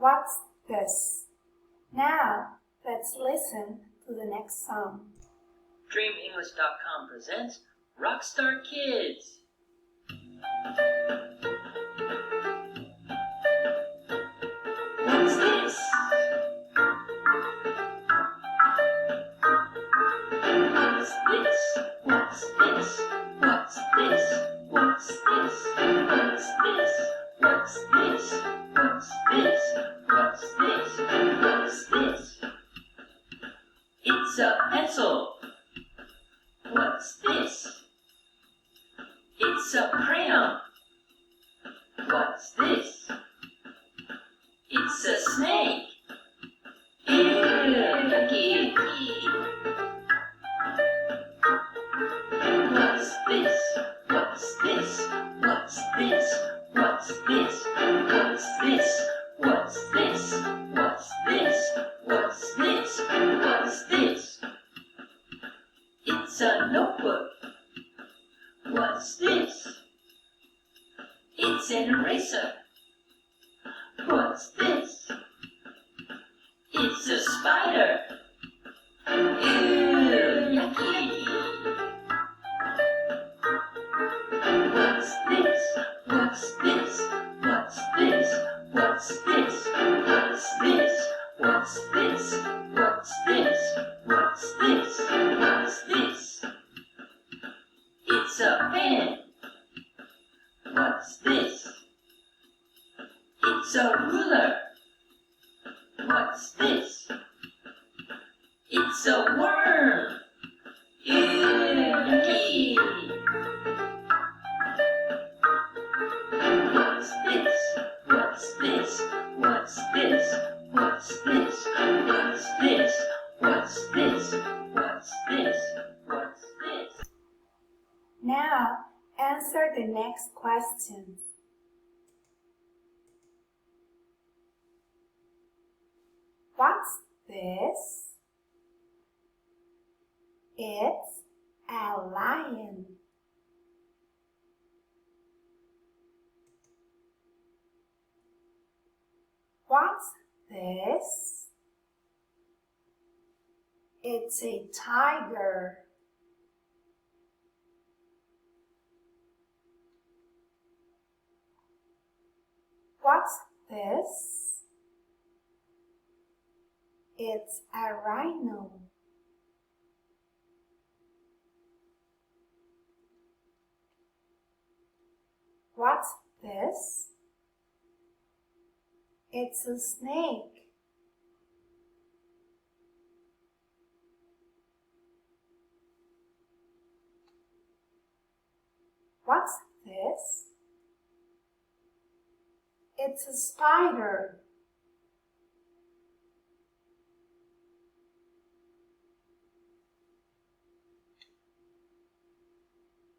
What's this? Now, let's listen to the next song. DreamEnglish.com presents Rockstar Kids. What's this? What's this? What's this? What's this? What's this? What's this? What's this? What's this? What's this? It's a pencil. What's this? It's a crayon. What's this? It's a snake. Ew, yucky. What's this? What's this? What's this? What's this? What's this? What's this? What's this? What's this? What's this? It's a notebook. What's this? It's an eraser. What's this? It's a spider. Ew, yucky. What's this? What's this? What's this? What's this? What's this? What's this? What's this? What's this? What's this? It's a pen. What's this? It's a ruler. What's this? It's a worm. Ew, yucky. What's this? What's this? What's this? What's this? What's this? What's this? What's this? What's this? Now, answer the next question. What's this? It's a lion. What's this? It's a tiger. What's this? It's a rhino. What's this? It's a snake. What's this? It's a spider.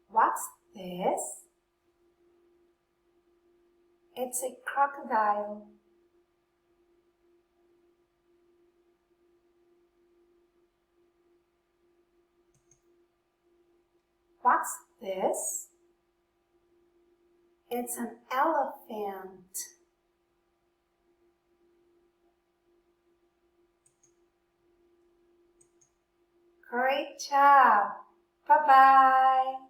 What's this? It's a crocodile. What's this? It's an elephant. Great job! Bye-bye!